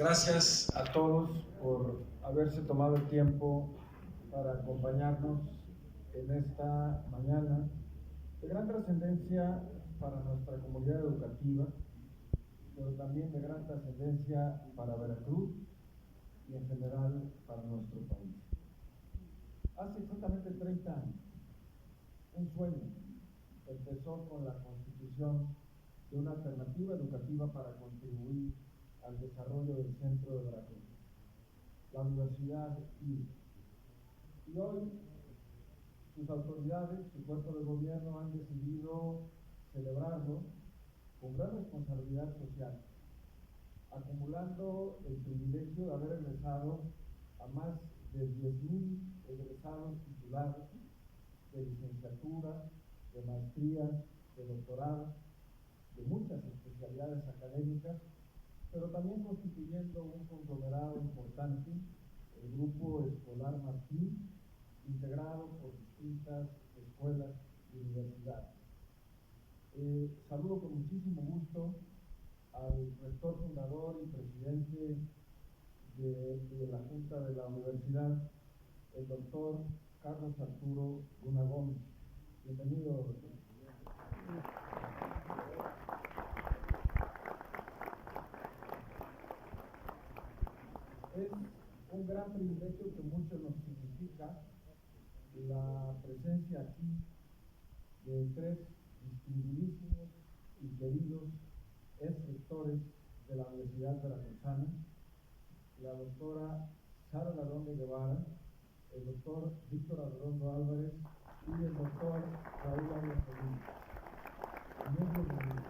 Gracias a todos por haberse tomado el tiempo para acompañarnos en esta mañana de gran trascendencia para nuestra comunidad educativa, pero también de gran trascendencia para Veracruz y en general para nuestro país. Hace exactamente 30 años, un sueño empezó con la constitución de una alternativa educativa para contribuir al desarrollo del centro de Veracruz, la Universidad IBE. Y hoy sus autoridades, su cuerpo de gobierno han decidido celebrarlo con gran responsabilidad social, acumulando el privilegio de haber egresado a más de 10,000 egresados titulados de licenciatura, de maestrías, de doctorado, de muchas especialidades académicas, pero también constituyendo un conglomerado importante, el Grupo Escolar Martín, integrado por distintas escuelas y universidades. Saludo con muchísimo gusto al rector fundador y presidente de la Junta de la Universidad, el doctor Carlos Arturo Luna Gómez. Bienvenido, doctor. Es un gran privilegio que mucho nos significa la presencia aquí de tres distinguidísimos y queridos ex-rectores de la Universidad Veracruzana, la doctora Sara Ladrón Guevara, el doctor Víctor Arredondo Álvarez y el doctor Raúl Arias Rodríguez. Muy bienvenidos.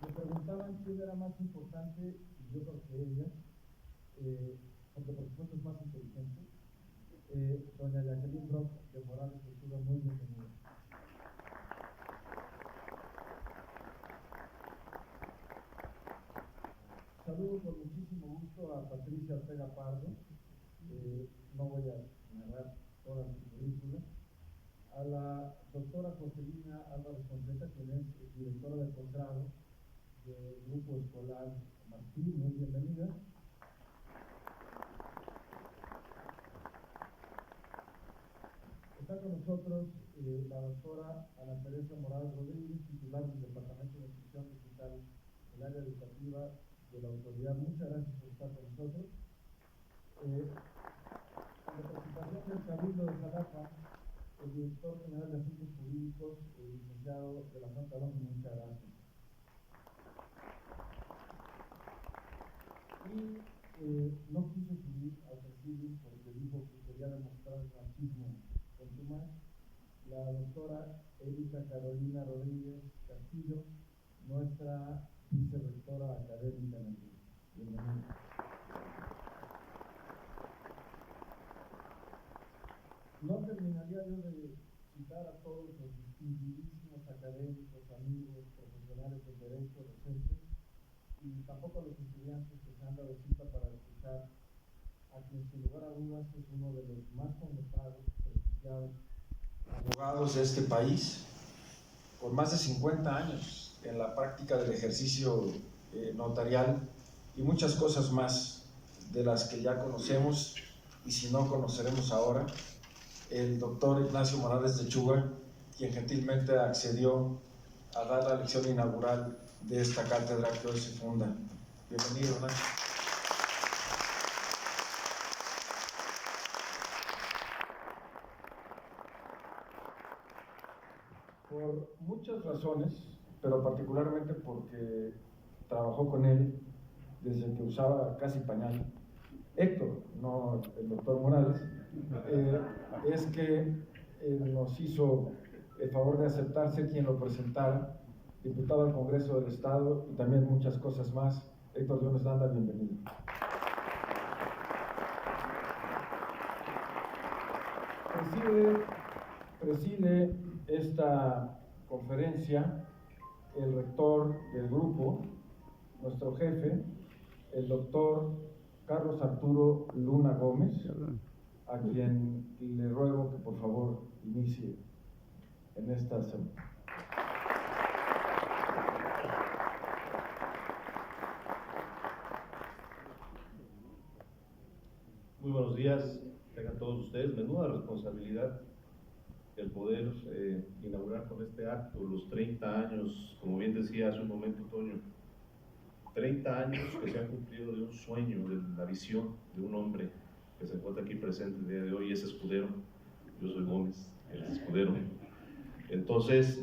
Me preguntaban quién era más importante, y yo creo que ella, porque por supuesto es más inteligente, doña Jacqueline Brock de Morales Ventura. Muy bienvenida. Saludo con muchísimo gusto a Patricia Ortega Pardo, no voy a narrar toda su currícula, a la doctora Joselina Álvarez Fonseca, quien es directora de posgrado del Grupo Escolar Martín. Muy bienvenida. Está con nosotros la doctora Ana Teresa Morales Rodríguez, titular del Departamento de Instrucción Digital del área educativa de la autoridad. Muchas gracias por estar con nosotros. En representación del Cabildo de Jalapa, el director general de Asuntos Jurídicos, el licenciado de la Santa Alonso. Muchas gracias. Y no quiso subir al presidio porque dijo que quería demostrar el machismo contumaz, la doctora Erika Carolina Rodríguez Castillo, nuestra vicerrectora académica en el grupo. Bienvenida. No terminaría yo de citar a todos los distinguidísimos académicos, amigos, profesionales del derecho, docentes, y tampoco a los estudiantes que se han dado cita para escuchar a quien sin lugar a dudas es uno de los más connotados, prestigiados abogados de este país, por más de 50 años en la práctica del ejercicio notarial y muchas cosas más de las que ya conocemos y si no conoceremos ahora, el doctor Ignacio Morales Lechuga, quien gentilmente accedió a dar la lección inaugural de esta cátedra que hoy se funda. Bienvenido, Ignacio. Por muchas razones, pero particularmente porque trabajó con él desde que usaba casi pañal, Héctor, no el doctor Morales, es que nos hizo el favor de aceptarse quien lo presentara, diputado al Congreso del Estado y también muchas cosas más. Héctor León Landa, bienvenido. Preside esta conferencia el rector del grupo, nuestro jefe, el doctor Carlos Arturo Luna Gómez, a quien le ruego que por favor inicie en esta semana. buenos días, tengan todos ustedes. Menuda responsabilidad el poder inaugurar con este acto los 30 años, como bien decía hace un momento Toño, 30 años que se han cumplido de un sueño, de la visión de un hombre que se encuentra aquí presente el día de hoy, es Escudero. Yo soy Gómez, él es Escudero. Entonces,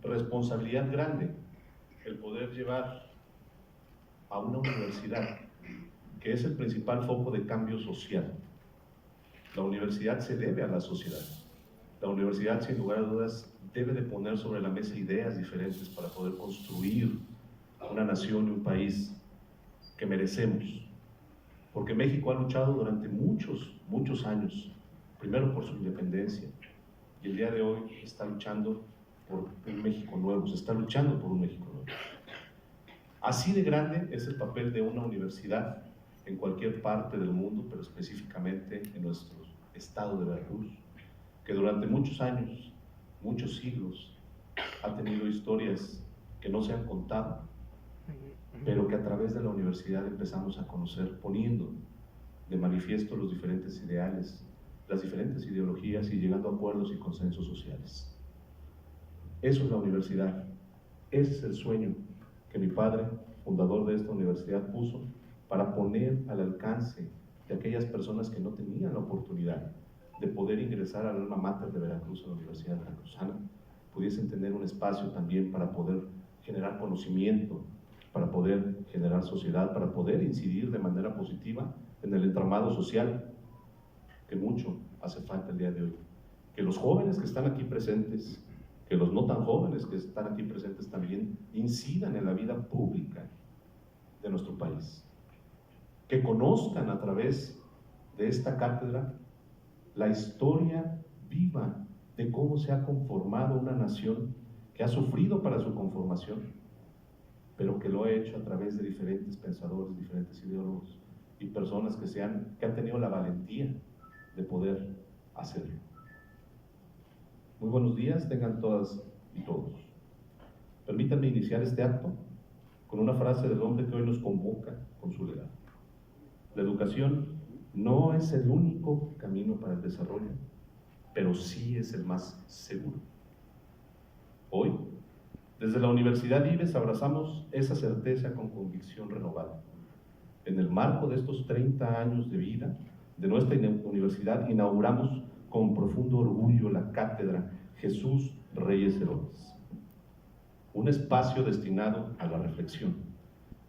responsabilidad grande el poder llevar a una universidad que es el principal foco de cambio social. La universidad se debe a la sociedad. La universidad, sin lugar a dudas, debe de poner sobre la mesa ideas diferentes para poder construir una nación y un país que merecemos. Porque México ha luchado durante muchos años, primero por su independencia, y el día de hoy está luchando por un México nuevo, se está luchando por un México nuevo. Así de grande es el papel de una universidad en cualquier parte del mundo, pero específicamente en nuestro estado de Veracruz, que durante muchos años, muchos siglos, ha tenido historias que no se han contado, pero que a través de la universidad empezamos a conocer, poniendo de manifiesto los diferentes ideales, las diferentes ideologías y llegando a acuerdos y consensos sociales. Eso es la universidad, ese es el sueño que mi padre, fundador de esta universidad, puso para poner al alcance de aquellas personas que no tenían la oportunidad de poder ingresar al alma mater de Veracruz, a la Universidad Veracruzana, pudiesen tener un espacio también para poder generar conocimiento, para poder generar sociedad, para poder incidir de manera positiva en el entramado social, que mucho hace falta el día de hoy. Que los jóvenes que están aquí presentes, que los no tan jóvenes que están aquí presentes también incidan en la vida pública de nuestro país. Que conozcan a través de esta cátedra la historia viva de cómo se ha conformado una nación que ha sufrido para su conformación, pero que lo ha hecho a través de diferentes pensadores, diferentes ideólogos y personas que han tenido la valentía de poder hacerlo. Muy buenos días, tengan todas y todos. Permítanme iniciar este acto con una frase del hombre que hoy nos convoca con su legado. La educación no es el único camino para el desarrollo, pero sí es el más seguro. Hoy, desde la Universidad Ives abrazamos esa certeza con convicción renovada. En el marco de estos 30 años de vida de nuestra universidad, inauguramos con profundo orgullo la cátedra Jesús Reyes Heroles, un espacio destinado a la reflexión,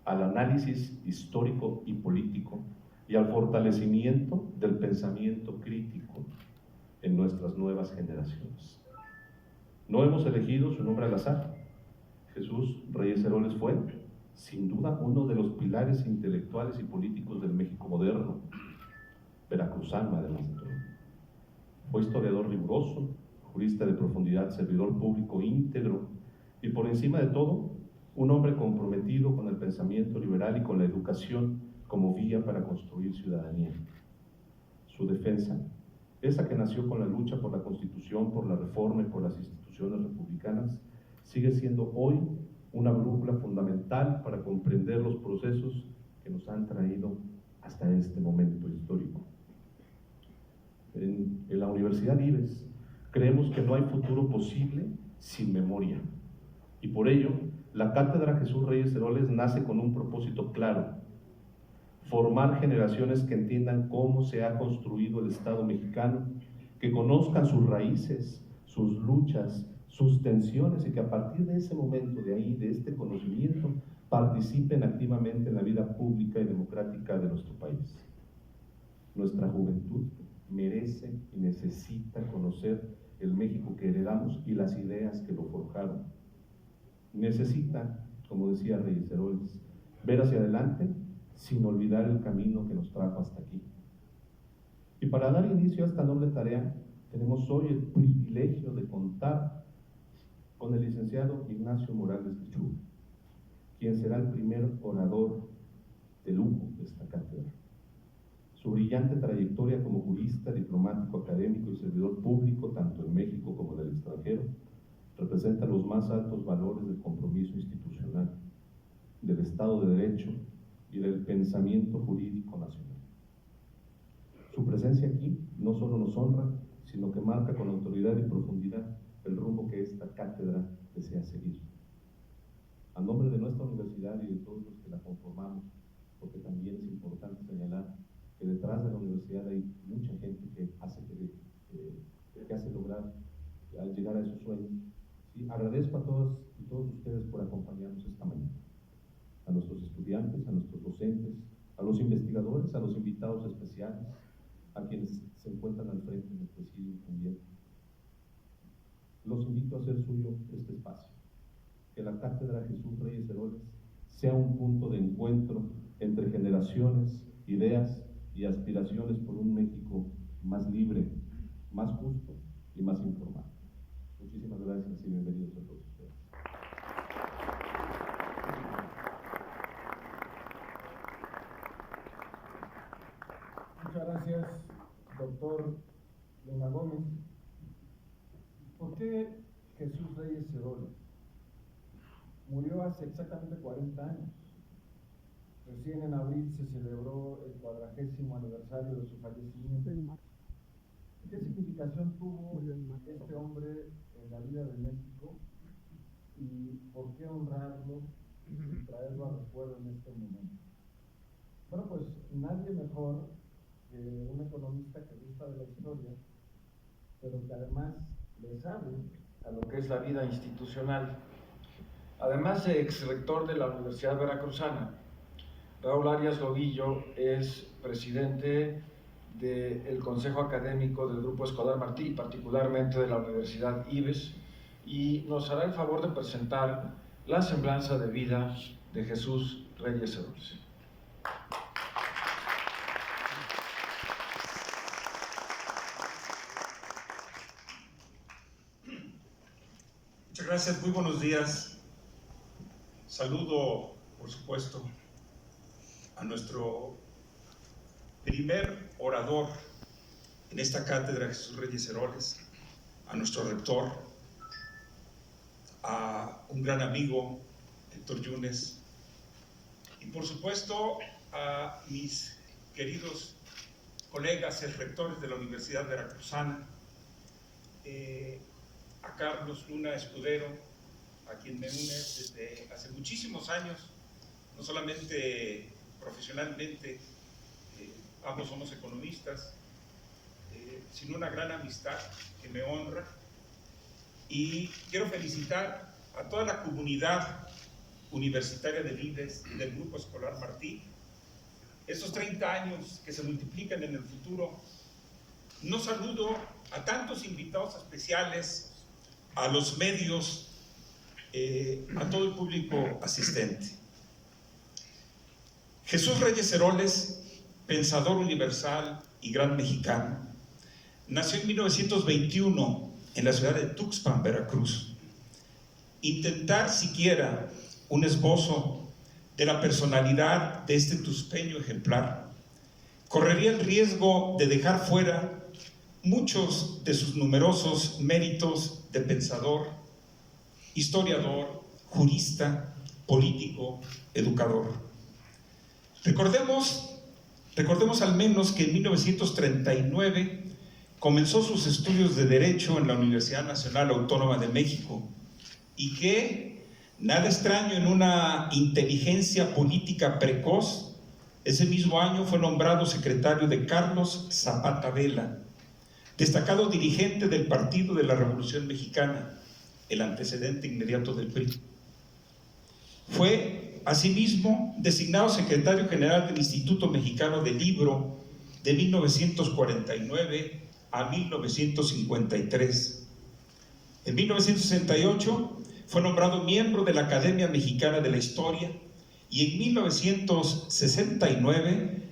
al análisis histórico y político y al fortalecimiento del pensamiento crítico en nuestras nuevas generaciones. No hemos elegido su nombre al azar. Jesús Reyes Heroles fue, sin duda, uno de los pilares intelectuales y políticos del México moderno, veracruzano además de todo. Fue historiador riguroso, jurista de profundidad, servidor público íntegro y, por encima de todo, un hombre comprometido con el pensamiento liberal y con la educación como vía para construir ciudadanía. Su defensa, esa que nació con la lucha por la Constitución, por la reforma y por las instituciones republicanas, sigue siendo hoy una brújula fundamental para comprender los procesos que nos han traído hasta este momento histórico. En la Universidad Ives creemos que no hay futuro posible sin memoria, y por ello la Cátedra Jesús Reyes Heroles nace con un propósito claro: formar generaciones que entiendan cómo se ha construido el Estado mexicano, que conozcan sus raíces, sus luchas, sus tensiones, y que a partir de ese momento, de ahí, de este conocimiento, participen activamente en la vida pública y democrática de nuestro país. Nuestra juventud merece y necesita conocer el México que heredamos y las ideas que lo forjaron. Necesita, como decía Reyes Heroles, ver hacia adelante sin olvidar el camino que nos trajo hasta aquí. Y para dar inicio a esta noble tarea, tenemos hoy el privilegio de contar con el licenciado Ignacio Morales Lechuga, quien será el primer orador de lujo de esta cátedra. Su brillante trayectoria como jurista, diplomático, académico y servidor público, tanto en México como en el extranjero, representa los más altos valores del compromiso institucional, del Estado de Derecho y del pensamiento jurídico nacional. Su presencia aquí no solo nos honra, sino que marca con autoridad y profundidad el rumbo que esta cátedra desea seguir. A nombre de nuestra universidad y de todos los que la conformamos, porque también es importante señalar que detrás de la universidad hay mucha gente que hace lograr al llegar a esos sueños. ¿Sí? Agradezco a todas y todos ustedes por acompañarnos esta mañana, a nuestros estudiantes, a nuestros docentes, a los investigadores, a los invitados especiales, a quienes se encuentran al frente del presidio también. Los invito a hacer suyo este espacio, que la Cátedra Jesús Reyes Heroles sea un punto de encuentro entre generaciones, ideas y aspiraciones por un México más libre, más justo y más informado. Muchísimas gracias y bienvenidos a todos ustedes. Muchas gracias, doctor Luna Gómez. ¿Por qué Jesús Reyes Heroles? Murió hace exactamente 40 años. Recién en abril se celebró el 40º aniversario de su fallecimiento. ¿Qué significación tuvo este hombre en la vida de México y por qué honrarlo y traerlo a recuerdo en este momento? Bueno, pues nadie mejor que un economista que gusta de la historia, pero que además le sabe a lo que es la vida institucional. Además de exrector de la Universidad Veracruzana, Raúl Arias Lobillo es presidente del Consejo Académico del Grupo Escolar Martí, particularmente de la Universidad IBES, y nos hará el favor de presentar la semblanza de vida de Jesús Reyes Heroles. Muchas gracias, muy buenos días. Saludo, por supuesto, a nuestro primer orador en esta cátedra Jesús Reyes Heroles, a nuestro rector, a un gran amigo, Héctor Yunes, y por supuesto a mis queridos colegas rectores de la Universidad Veracruzana, a Carlos Luna Escudero, a quien me une desde hace muchísimos años, no solamente profesionalmente, ambos somos economistas, sino una gran amistad que me honra. Y quiero felicitar a toda la comunidad universitaria del IBES y del Grupo Escolar Martí, estos 30 años que se multiplican en el futuro. No saludo a tantos invitados especiales, a los medios, a todo el público asistente. Jesús Reyes Heroles, pensador universal y gran mexicano, nació en 1921 en la ciudad de Tuxpan, Veracruz. Intentar siquiera un esbozo de la personalidad de este tuspeño ejemplar correría el riesgo de dejar fuera muchos de sus numerosos méritos de pensador, historiador, jurista, político, educador. Recordemos al menos que en 1939 comenzó sus estudios de Derecho en la Universidad Nacional Autónoma de México y que, nada extraño en una inteligencia política precoz, ese mismo año fue nombrado secretario de Carlos Zapata Vela, destacado dirigente del Partido de la Revolución Mexicana, el antecedente inmediato del PRI. Fue, asimismo, designado secretario general del Instituto Mexicano del Libro de 1949 a 1953. En 1968 fue nombrado miembro de la Academia Mexicana de la Historia y en 1969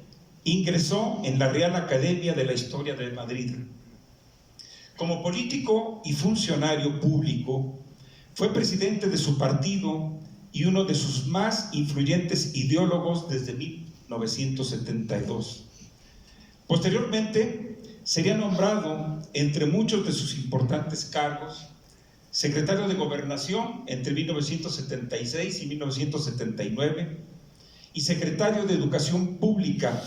ingresó en la Real Academia de la Historia de Madrid. Como político y funcionario público, fue presidente de su partido y uno de sus más influyentes ideólogos desde 1972. Posteriormente, sería nombrado, entre muchos de sus importantes cargos, secretario de Gobernación entre 1976 y 1979 y secretario de Educación Pública,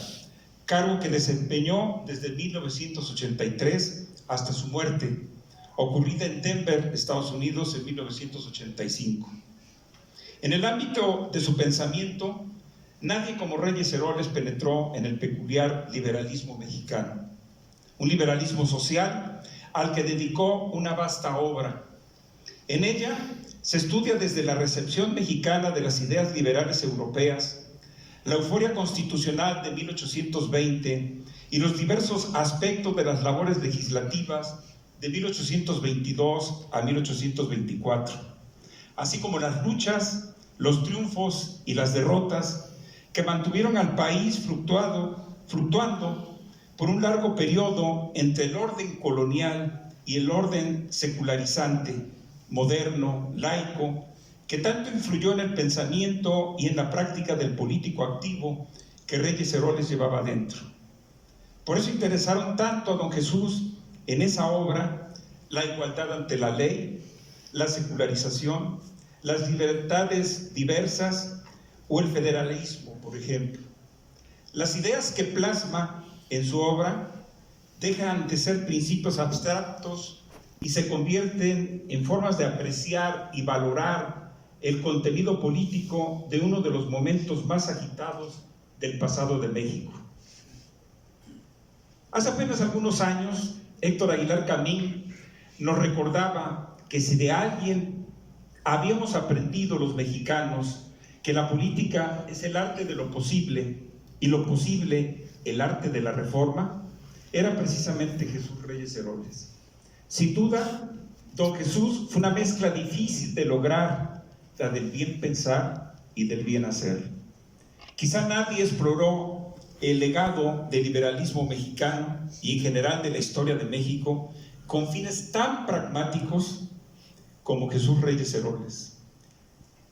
cargo que desempeñó desde 1983 hasta su muerte, ocurrida en Denver, Estados Unidos, en 1985. En el ámbito de su pensamiento, nadie como Reyes Heroles penetró en el peculiar liberalismo mexicano, un liberalismo social al que dedicó una vasta obra. En ella se estudia desde la recepción mexicana de las ideas liberales europeas, la euforia constitucional de 1820 y los diversos aspectos de las labores legislativas de 1822 a 1824, así como las luchas, los triunfos y las derrotas que mantuvieron al país fluctuando por un largo periodo entre el orden colonial y el orden secularizante, moderno, laico, que tanto influyó en el pensamiento y en la práctica del político activo que Reyes Heroles llevaba adentro. Por eso interesaron tanto a don Jesús en esa obra la igualdad ante la ley, la secularización, las libertades diversas o el federalismo, por ejemplo. Las ideas que plasma en su obra dejan de ser principios abstractos y se convierten en formas de apreciar y valorar el contenido político de uno de los momentos más agitados del pasado de México. Hace apenas algunos años, Héctor Aguilar Camín nos recordaba que si de alguien habíamos aprendido los mexicanos que la política es el arte de lo posible y lo posible el arte de la reforma, era precisamente Jesús Reyes Heroles. Sin duda, don Jesús fue una mezcla difícil de lograr, la del bien pensar y del bien hacer. Quizá nadie exploró el legado del liberalismo mexicano y en general de la historia de México con fines tan pragmáticos como Jesús Reyes Heroles.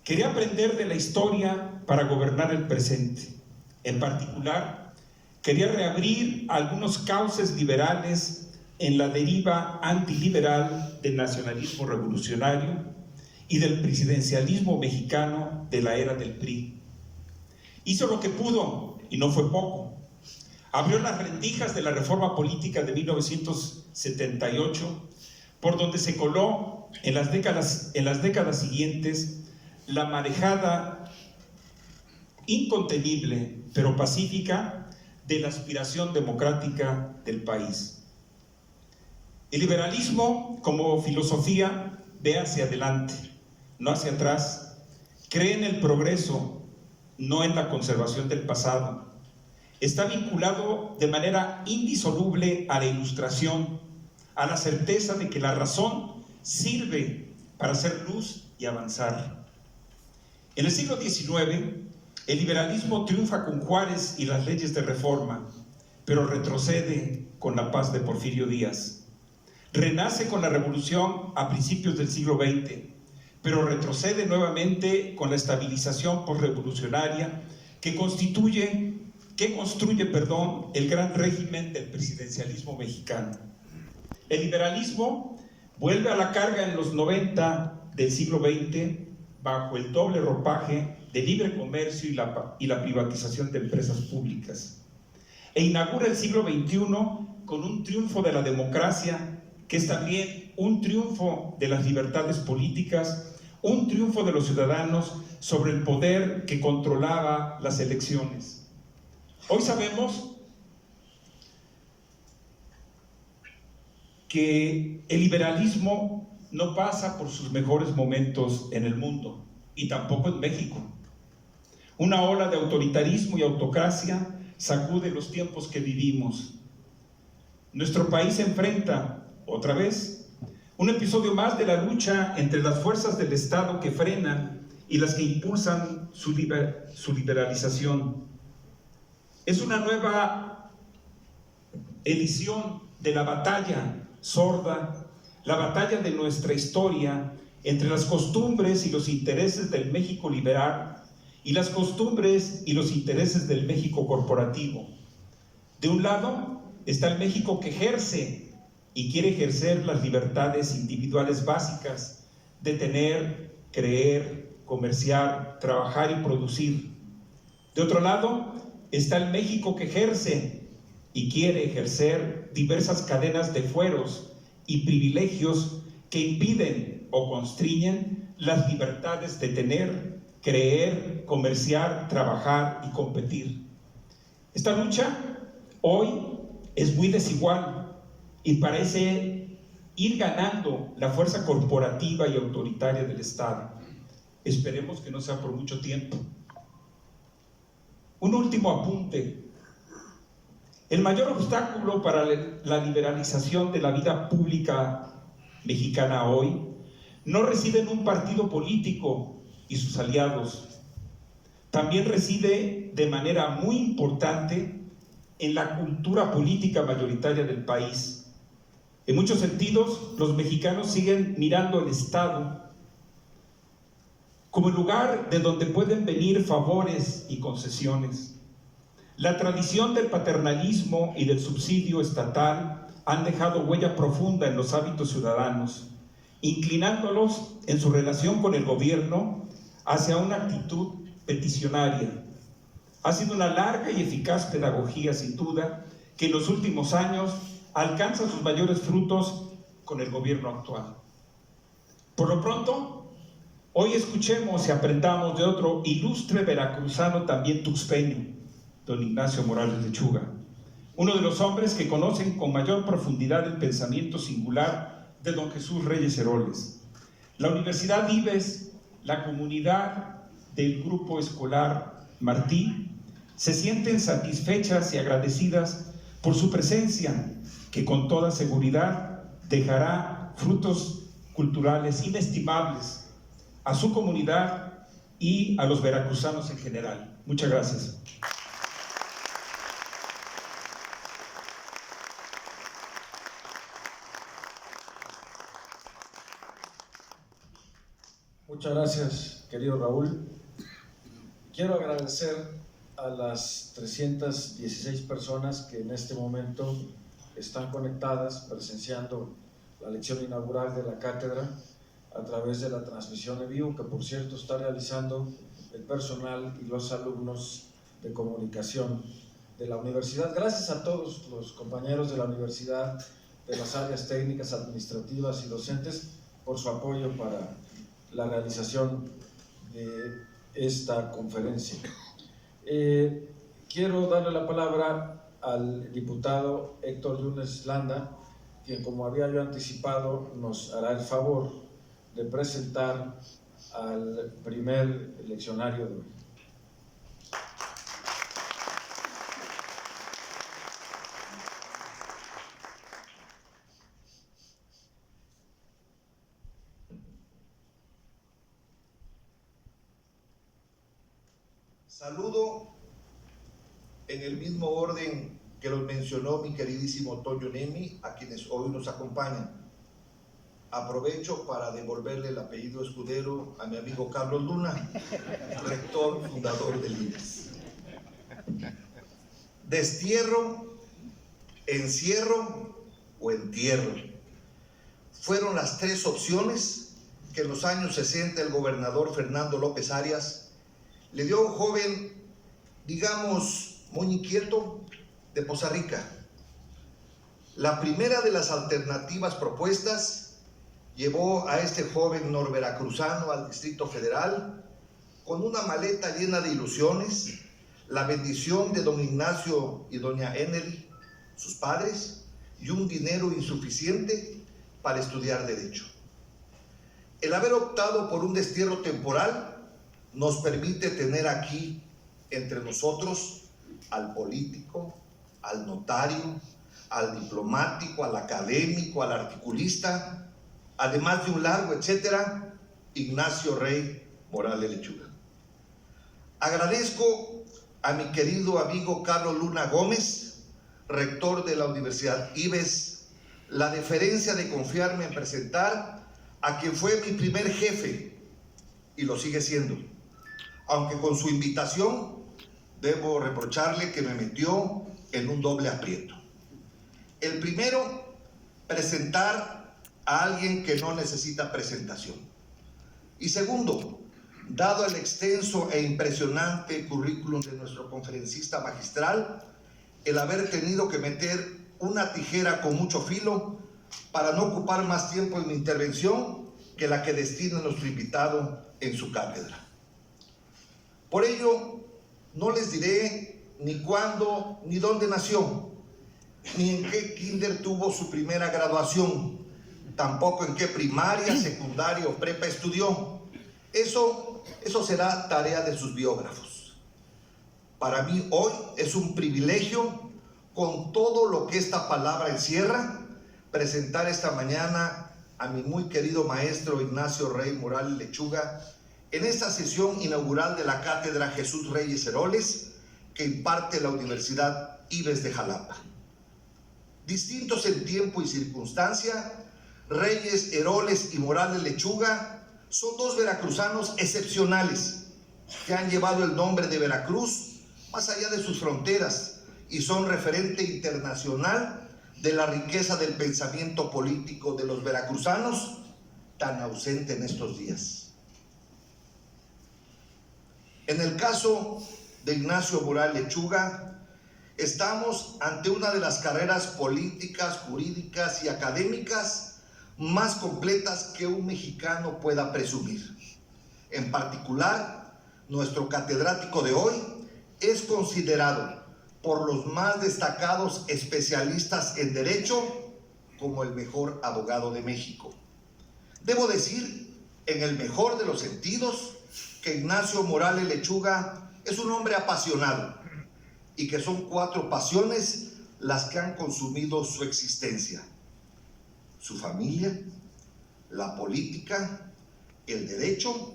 Quería aprender de la historia para gobernar el presente. En particular, quería reabrir algunos cauces liberales en la deriva antiliberal del nacionalismo revolucionario y del presidencialismo mexicano de la era del PRI. Hizo lo que pudo, y no fue poco. Abrió las rendijas de la reforma política de 1978, por donde se coló en las décadas siguientes la marejada incontenible, pero pacífica, de la aspiración democrática del país. El liberalismo, como filosofía, ve hacia adelante, no hacia atrás. Cree en el progreso, no en la conservación del pasado. Está vinculado de manera indisoluble a la ilustración, a la certeza de que la razón sirve para hacer luz y avanzar. En el siglo XIX, el liberalismo triunfa con Juárez y las leyes de reforma, pero retrocede con la paz de Porfirio Díaz. Renace con la revolución a principios del siglo XX, pero retrocede nuevamente con la estabilización posrevolucionaria que construye el gran régimen del presidencialismo mexicano. El liberalismo vuelve a la carga en los 90 del siglo XX bajo el doble ropaje de libre comercio y la privatización de empresas públicas. E inaugura el siglo XXI con un triunfo de la democracia, que es también un triunfo de las libertades políticas, un triunfo de los ciudadanos sobre el poder que controlaba las elecciones. Hoy sabemos que el liberalismo no pasa por sus mejores momentos en el mundo, y tampoco en México. Una ola de autoritarismo y autocracia sacude los tiempos que vivimos. Nuestro país se enfrenta, otra vez, un episodio más de la lucha entre las fuerzas del Estado que frenan y las que impulsan su liberalización. Es una nueva edición de la batalla sorda, la batalla de nuestra historia entre las costumbres y los intereses del México liberal y las costumbres y los intereses del México corporativo. De un lado está el México que ejerce y quiere ejercer las libertades individuales básicas de tener, creer, comerciar, trabajar y producir. De otro lado está el México que ejerce y quiere ejercer diversas cadenas de fueros y privilegios que impiden o constriñen las libertades de tener, creer, comerciar, trabajar y competir. Esta lucha hoy es muy desigual y parece ir ganando la fuerza corporativa y autoritaria del Estado. Esperemos que no sea por mucho tiempo. Un último apunte. El mayor obstáculo para la liberalización de la vida pública mexicana hoy no reside en un partido político y sus aliados. También reside de manera muy importante en la cultura política mayoritaria del país. En muchos sentidos, los mexicanos siguen mirando al Estado como el lugar de donde pueden venir favores y concesiones. La tradición del paternalismo y del subsidio estatal han dejado huella profunda en los hábitos ciudadanos, inclinándolos en su relación con el gobierno hacia una actitud peticionaria. Ha sido una larga y eficaz pedagogía, sin duda, que en los últimos años alcanza sus mayores frutos con el gobierno actual. Por lo pronto, hoy escuchemos y aprendamos de otro ilustre veracruzano también tuxpeño, don Ignacio Morales Lechuga, uno de los hombres que conocen con mayor profundidad el pensamiento singular de don Jesús Reyes Heroles. La Universidad Ives, la comunidad del Grupo Escolar Martí, se sienten satisfechas y agradecidas por su presencia, que con toda seguridad dejará frutos culturales inestimables a su comunidad y a los veracruzanos en general. Muchas gracias. Muchas gracias, querido Raúl. Quiero agradecer a las 316 personas que en este momento están conectadas, presenciando la lección inaugural de la cátedra a través de la transmisión en vivo, que por cierto está realizando el personal y los alumnos de comunicación de la universidad. Gracias a todos los compañeros de la universidad, de las áreas técnicas, administrativas y docentes, por su apoyo para la realización de esta conferencia. Quiero darle la palabra al diputado Héctor Yunes Landa, quien, como había yo anticipado, nos hará el favor de presentar al primer leccionario de hoy. Saludo en el mismo orden que los mencionó mi queridísimo Toño Nemi, a quienes hoy nos acompañan. Aprovecho para devolverle el apellido Escudero a mi amigo Carlos Luna, rector fundador del IES. Destierro, encierro o entierro fueron las tres opciones que en los años 60 el gobernador Fernando López Arias le dio a un joven, digamos, muy inquieto, de Poza Rica. La primera de las alternativas propuestas llevó a este joven norveracruzano al Distrito Federal con una maleta llena de ilusiones, la bendición de don Ignacio y doña Eneli, sus padres, y un dinero insuficiente para estudiar Derecho. El haber optado por un destierro temporal nos permite tener aquí entre nosotros al político, al notario, al diplomático, al académico, al articulista, además de un largo etcétera, Ignacio Rey Morales Lechuga. Agradezco a mi querido amigo Carlos Luna Gómez, rector de la Universidad Ives, la deferencia de confiarme en presentar a quien fue mi primer jefe y lo sigue siendo, aunque con su invitación debo reprocharle que me metió en un doble aprieto. El primero, presentar a alguien que no necesita presentación. Y segundo, dado el extenso e impresionante currículum de nuestro conferencista magistral, el haber tenido que meter una tijera con mucho filo para no ocupar más tiempo en mi intervención que la que destina nuestro invitado en su cátedra. Por ello, no les diré ni cuándo ni dónde nació, ni en qué kinder tuvo su primera graduación, tampoco en qué primaria, secundaria o prepa estudió. Eso será tarea de sus biógrafos. Para mí hoy es un privilegio, con todo lo que esta palabra encierra, presentar esta mañana a mi muy querido maestro Ignacio Rey Morales Lechuga en esta sesión inaugural de la Cátedra Jesús Reyes Heroles que imparte la Universidad Ives de Jalapa. Distintos en tiempo y circunstancia, Reyes, Heroles y Morales Lechuga son dos veracruzanos excepcionales que han llevado el nombre de Veracruz más allá de sus fronteras y son referente internacional de la riqueza del pensamiento político de los veracruzanos, tan ausente en estos días. En el caso de Ignacio Morales Lechuga, estamos ante una de las carreras políticas, jurídicas y académicas más completas que un mexicano pueda presumir. En particular, nuestro catedrático de hoy es considerado por los más destacados especialistas en Derecho como el mejor abogado de México. Debo decir, en el mejor de los sentidos, que Ignacio Morales Lechuga es un hombre apasionado y que son 4 pasiones las que han consumido su existencia: su familia, la política, el derecho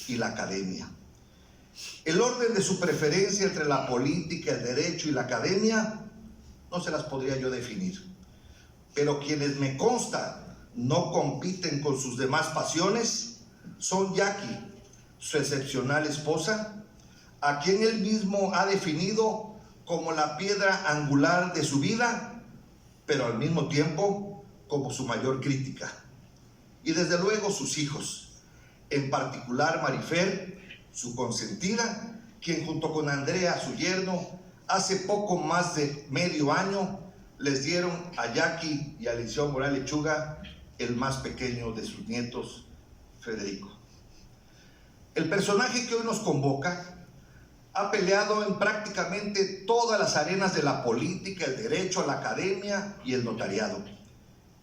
y la academia. El orden de su preferencia entre la política, el derecho y la academia no se las podría yo definir, pero quienes me consta no compiten con sus demás pasiones son Jackie, su excepcional esposa, a quien él mismo ha definido como la piedra angular de su vida, pero al mismo tiempo como su mayor crítica. Y desde luego sus hijos, en particular Marifer, su consentida, quien junto con Andrea, su yerno, hace poco más de medio año les dieron a Jackie y a Liceo Morales Lechuga el más pequeño de sus nietos, Federico. El personaje que hoy nos convoca ha peleado en prácticamente todas las arenas de la política, el derecho, la academia y el notariado,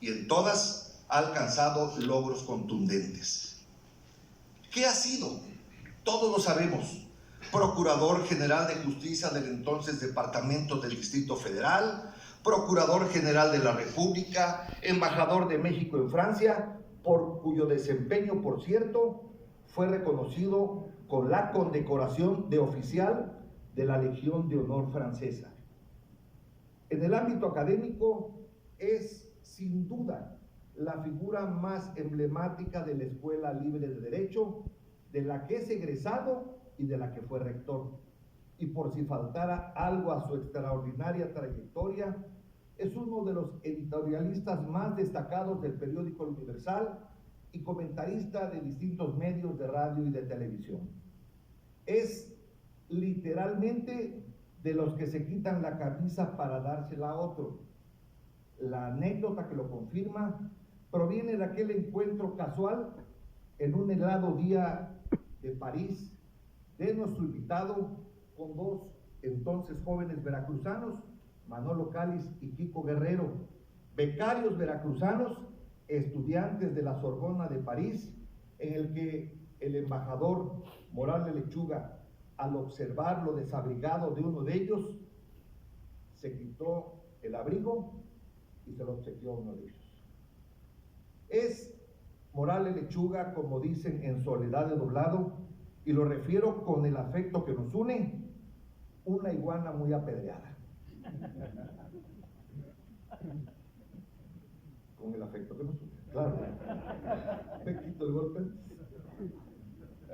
y en todas ha alcanzado logros contundentes. ¿Qué ha sido? Todos lo sabemos: Procurador General de Justicia del entonces Departamento del Distrito Federal, Procurador General de la República, Embajador de México en Francia, por cuyo desempeño, por cierto, fue reconocido con la condecoración de oficial de la Legión de Honor francesa. En el ámbito académico es, sin duda, la figura más emblemática de la Escuela Libre de Derecho, de la que es egresado y de la que fue rector. Y por si faltara algo a su extraordinaria trayectoria, es uno de los editorialistas más destacados del periódico El Universal y comentarista de distintos medios de radio y de televisión. Es literalmente de los que se quitan la camisa para dársela a otro. La anécdota que lo confirma proviene de aquel encuentro casual en un helado día de París de nuestro invitado con 2 entonces jóvenes veracruzanos, Manolo Cáliz y Kiko Guerrero, becarios veracruzanos, estudiantes de la Sorbona de París, en el que el embajador Morales Lechuga, al observar lo desabrigado de uno de ellos, se quitó el abrigo y se lo obsequió a uno de ellos. Es Morales Lechuga, como dicen en Soledad de Doblado, y lo refiero con el afecto que nos une, una iguana muy apedreada. Con el afecto que nos une, claro. Me quito el golpe.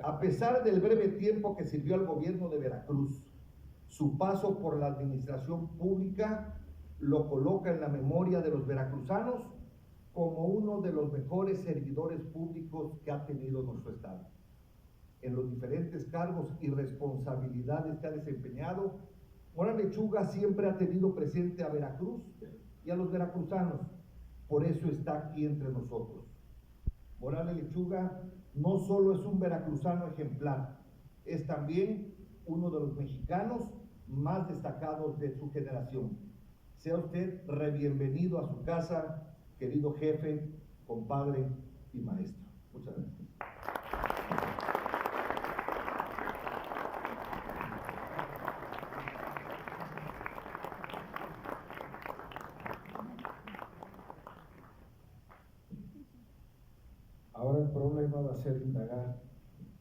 A pesar del breve tiempo que sirvió al gobierno de Veracruz, su paso por la administración pública lo coloca en la memoria de los veracruzanos como uno de los mejores servidores públicos que ha tenido nuestro estado. En los diferentes cargos y responsabilidades que ha desempeñado, Morales Lechuga siempre ha tenido presente a Veracruz y a los veracruzanos, por eso está aquí entre nosotros. Morales Lechuga no solo es un veracruzano ejemplar, es también uno de los mexicanos más destacados de su generación. Sea usted bienvenido a su casa, querido jefe, compadre y maestro. Muchas gracias. Ahora el problema va a ser indagar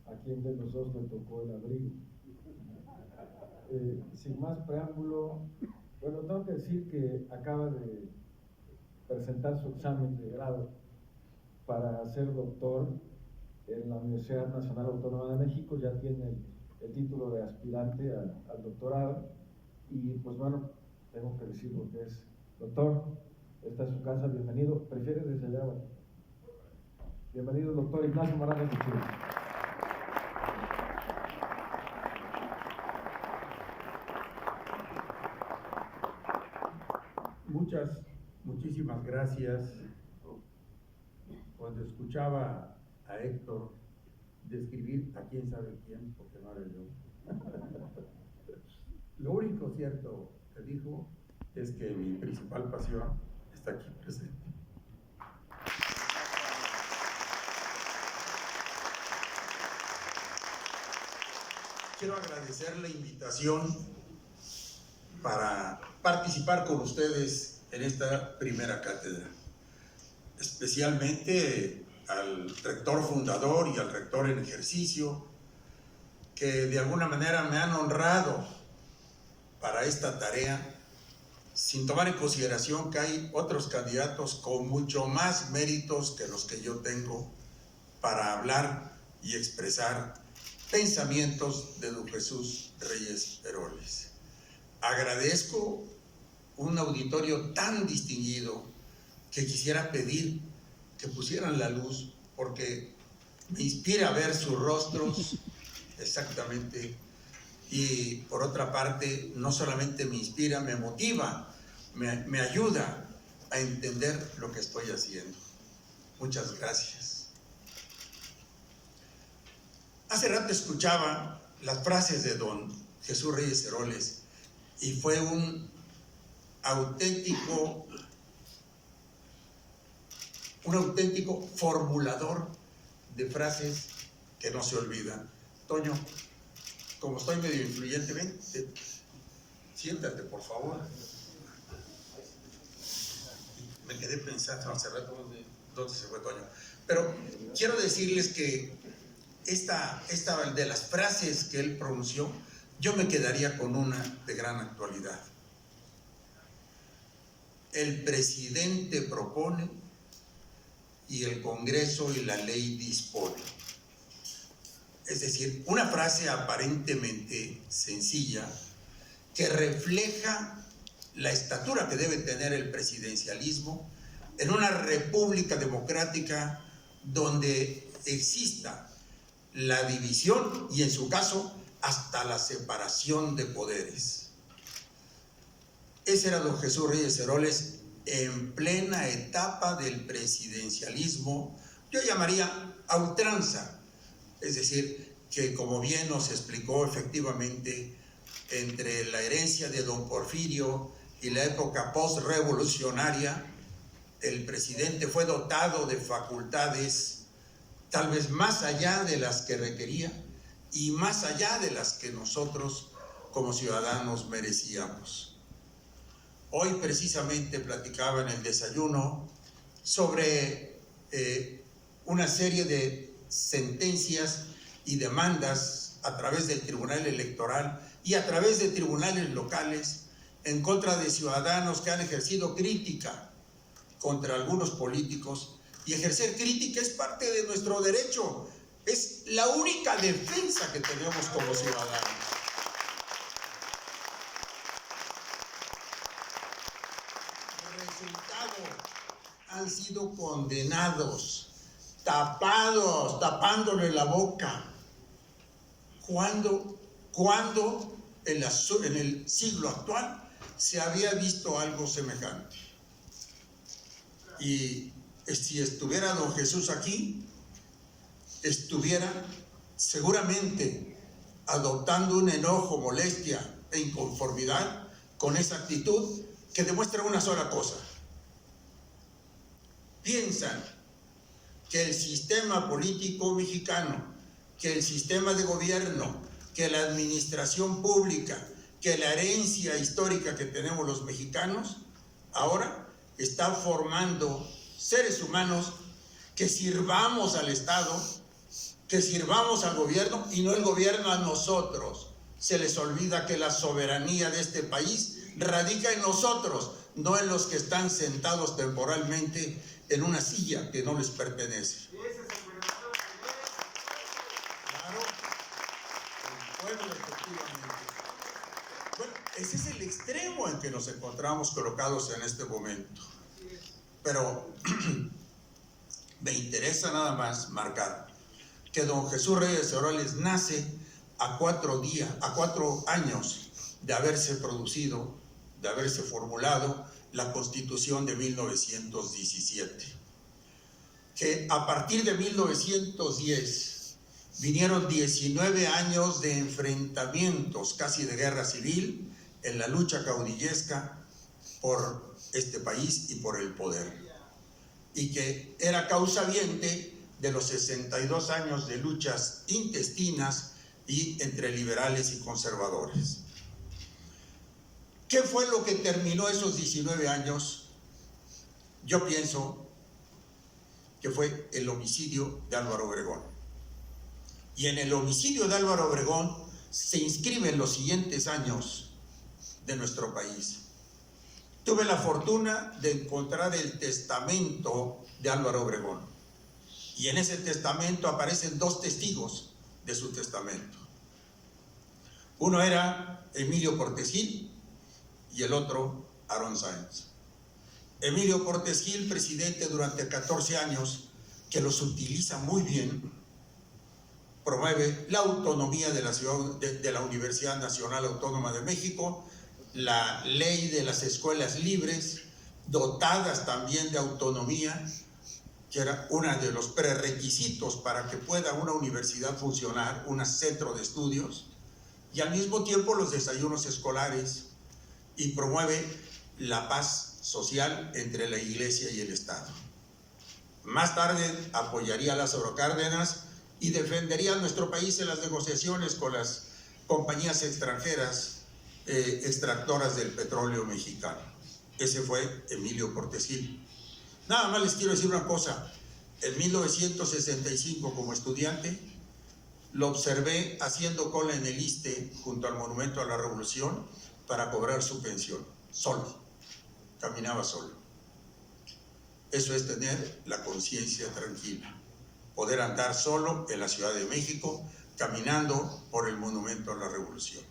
a quién de los dos le tocó el abrigo. Sin más preámbulo, bueno, tengo que decir que acaba de presentar su examen de grado para ser doctor en la Universidad Nacional Autónoma de México, ya tiene el título de aspirante al doctorado y pues bueno, tengo que decir lo que es. Doctor, esta es su casa, bienvenido. ¿Prefiere desde allá? Bueno. Bienvenido, doctor Ignacio Morales Lechuga. Muchísimas gracias. Cuando escuchaba a Héctor describir a quién sabe quién, porque no era yo, lo único cierto que dijo es que mi principal pasión está aquí presente. Quiero agradecer la invitación para participar con ustedes en esta primera cátedra, especialmente al rector fundador y al rector en ejercicio, que de alguna manera me han honrado para esta tarea, sin tomar en consideración que hay otros candidatos con mucho más méritos que los que yo tengo para hablar y expresar pensamientos de don Jesús Reyes Heroles. Agradezco un auditorio tan distinguido que quisiera pedir que pusieran la luz, porque me inspira ver sus rostros exactamente, y por otra parte no solamente me inspira, me motiva, me ayuda a entender lo que estoy haciendo. Muchas gracias. Hace rato escuchaba las frases de don Jesús Reyes Heroles y fue un auténtico formulador de frases que no se olvidan. Toño, como estoy medio influyente, ven, siéntate por favor. Me quedé pensando hace rato dónde se fue Toño. Pero quiero decirles que esta de las frases que él pronunció, yo me quedaría con una de gran actualidad. El presidente propone y el Congreso y la ley dispone. Es decir, una frase aparentemente sencilla que refleja la estatura que debe tener el presidencialismo en una república democrática donde exista la división y, en su caso, hasta la separación de poderes. Ese era don Jesús Reyes Heroles en plena etapa del presidencialismo, yo llamaría a ultranza, es decir, que como bien nos explicó efectivamente, entre la herencia de don Porfirio y la época postrevolucionaria, el presidente fue dotado de facultades tal vez más allá de las que requería y más allá de las que nosotros como ciudadanos merecíamos. Hoy precisamente platicaba en el desayuno sobre una serie de sentencias y demandas a través del Tribunal Electoral y a través de tribunales locales en contra de ciudadanos que han ejercido crítica contra algunos políticos. Y ejercer crítica es parte de nuestro derecho, es la única defensa que tenemos como ciudadanos. El resultado han sido condenados, tapándole la boca. ¿Cuándo en el siglo actual se había visto algo semejante. Y si estuviera don Jesús aquí, estuviera seguramente adoptando un enojo, molestia e inconformidad con esa actitud que demuestra una sola cosa. Piensan que el sistema político mexicano, que el sistema de gobierno, que la administración pública, que la herencia histórica que tenemos los mexicanos, ahora está formando seres humanos que sirvamos al Estado, que sirvamos al gobierno y no el gobierno a nosotros. Se les olvida que la soberanía de este país radica en nosotros, no en los que están sentados temporalmente en una silla que no les pertenece. Claro, el pueblo efectivamente. Bueno, ese es el extremo en que nos encontramos colocados en este momento. Pero me interesa nada más marcar que don Jesús Reyes Heroles nace a 4 años de haberse producido, de haberse formulado la Constitución de 1917, que a partir de 1910 vinieron 19 años de enfrentamientos, casi de guerra civil, en la lucha caudillesca por este país y por el poder, y que era causaviente de los 62 años de luchas intestinas y entre liberales y conservadores. ¿Qué fue lo que terminó esos 19 años? Yo pienso que fue el homicidio de Álvaro Obregón. Y en el homicidio de Álvaro Obregón se inscriben los siguientes años de nuestro país. Tuve la fortuna de encontrar el testamento de Álvaro Obregón. Y en ese testamento aparecen 2 testigos de su testamento. Uno era Emilio Portes Gil y el otro Aarón Sáenz. Emilio Portes Gil, presidente durante 14 años, que los utiliza muy bien, promueve la autonomía de la Universidad Nacional Autónoma de México, la ley de las escuelas libres, dotadas también de autonomía, que era uno de los prerequisitos para que pueda una universidad funcionar, un centro de estudios, y al mismo tiempo los desayunos escolares, y promueve la paz social entre la Iglesia y el Estado. Más tarde apoyaría a Lázaro Cárdenas y defendería a nuestro país en las negociaciones con las compañías extranjeras extractoras del petróleo mexicano. Ese fue Emilio Portes Gil. Nada más les quiero decir una cosa. En 1965, como estudiante, lo observé haciendo cola en el ISSSTE junto al Monumento a la Revolución para cobrar su pensión, solo, caminaba solo. Eso es tener la conciencia tranquila, poder andar solo en la Ciudad de México, caminando por el Monumento a la Revolución.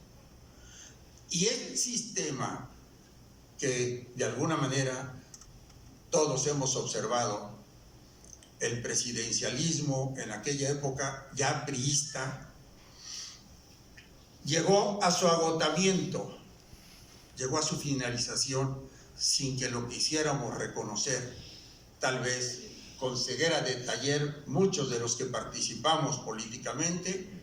Y el sistema que de alguna manera todos hemos observado, el presidencialismo en aquella época ya priista, llegó a su agotamiento, llegó a su finalización sin que lo quisiéramos reconocer, tal vez con ceguera de taller muchos de los que participamos políticamente,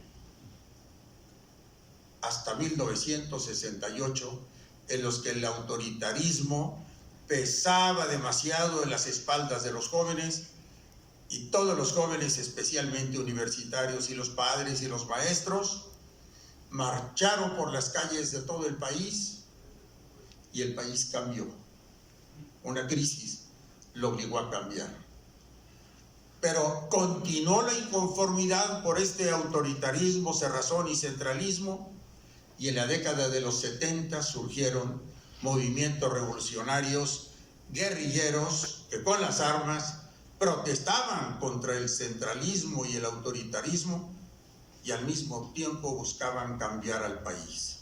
hasta 1968, en los que el autoritarismo pesaba demasiado en las espaldas de los jóvenes, y todos los jóvenes, especialmente universitarios, y los padres y los maestros, marcharon por las calles de todo el país, y el país cambió. Una crisis lo obligó a cambiar. Pero continuó la inconformidad por este autoritarismo, cerrazón y centralismo, y en la década de los 70 surgieron movimientos revolucionarios, guerrilleros, que con las armas protestaban contra el centralismo y el autoritarismo y al mismo tiempo buscaban cambiar al país.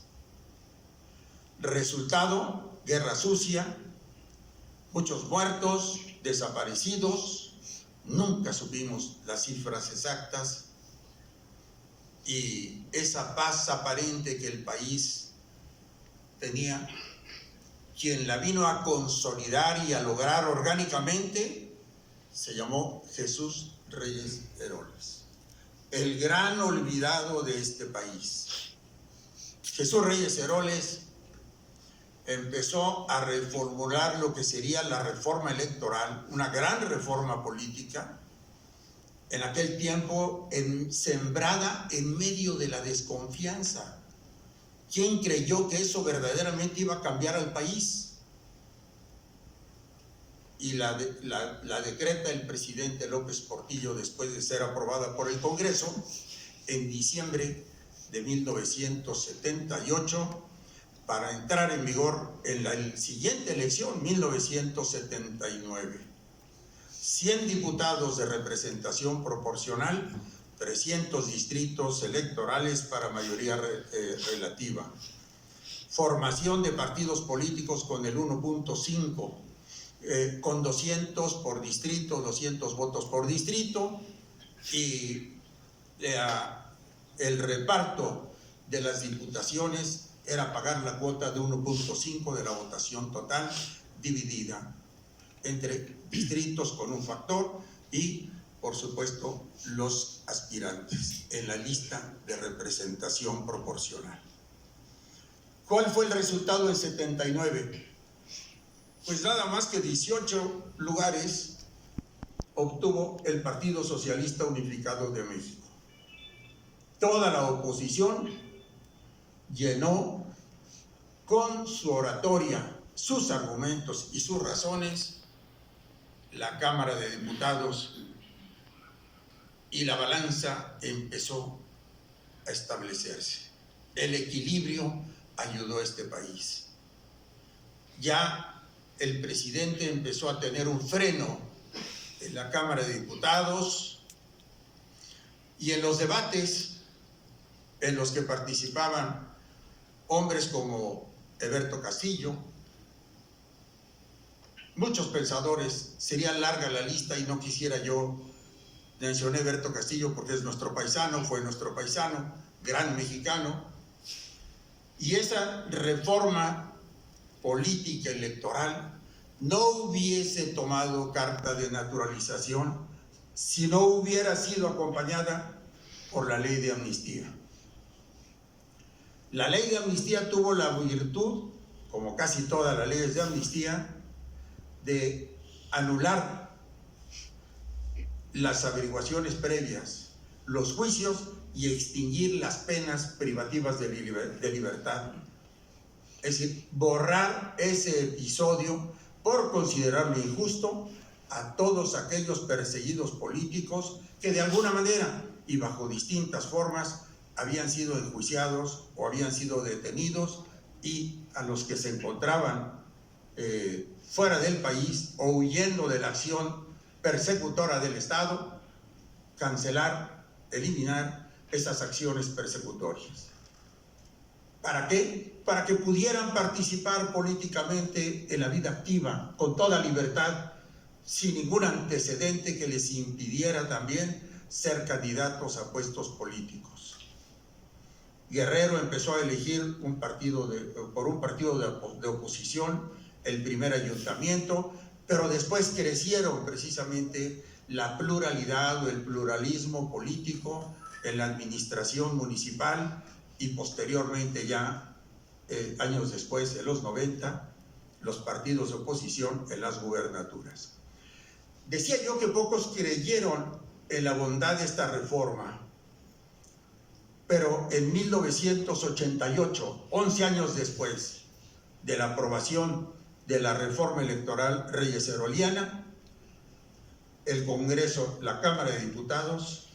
Resultado, guerra sucia, muchos muertos, desaparecidos, nunca supimos las cifras exactas, y esa paz aparente que el país tenía, quien la vino a consolidar y a lograr orgánicamente, se llamó Jesús Reyes Heroles, el gran olvidado de este país. Jesús Reyes Heroles empezó a reformular lo que sería la reforma electoral, una gran reforma política, en aquel tiempo sembrada en medio de la desconfianza. ¿Quién creyó que eso verdaderamente iba a cambiar al país? Y la decreta el presidente López Portillo después de ser aprobada por el Congreso en diciembre de 1978 para entrar en vigor en la siguiente elección, 1979. 100 diputados de representación proporcional, 300 distritos electorales para mayoría relativa. Formación de partidos políticos con el 1.5, con 200 por distrito, 200 votos por distrito, y el reparto de las diputaciones era pagar la cuota de 1.5 de la votación total, dividida entre distritos con un factor y, por supuesto, los aspirantes en la lista de representación proporcional. ¿Cuál fue el resultado en 79? Pues nada más que 18 lugares obtuvo el Partido Socialista Unificado de México. Toda la oposición llenó con su oratoria, sus argumentos y sus razones la Cámara de Diputados, y la balanza empezó a establecerse. El equilibrio ayudó a este país. Ya el presidente empezó a tener un freno en la Cámara de Diputados y en los debates en los que participaban hombres como Eberto Castillo, muchos pensadores. Sería larga la lista y no quisiera yo mencionar a Eberto Castillo porque es nuestro paisano, fue nuestro paisano, gran mexicano. Y esa reforma política electoral no hubiese tomado carta de naturalización si no hubiera sido acompañada por la ley de amnistía. La ley de amnistía tuvo la virtud, como casi todas las leyes de amnistía, de anular las averiguaciones previas, los juicios y extinguir las penas privativas de libertad. Es decir, borrar ese episodio por considerarlo injusto a todos aquellos perseguidos políticos que de alguna manera y bajo distintas formas habían sido enjuiciados o habían sido detenidos, y a los que se encontraban fuera del país o huyendo de la acción persecutora del Estado, cancelar, eliminar esas acciones persecutorias. ¿Para qué? Para que pudieran participar políticamente en la vida activa, con toda libertad, sin ningún antecedente que les impidiera también ser candidatos a puestos políticos. Guerrero empezó a elegir por un partido de oposición el primer ayuntamiento, pero después crecieron precisamente la pluralidad o el pluralismo político en la administración municipal y posteriormente ya, años después, en los 90, los partidos de oposición en las gubernaturas. Decía yo que pocos creyeron en la bondad de esta reforma, pero en 1988, 11 años después de la aprobación de la reforma electoral Reyes Heroliana, el Congreso, la Cámara de Diputados,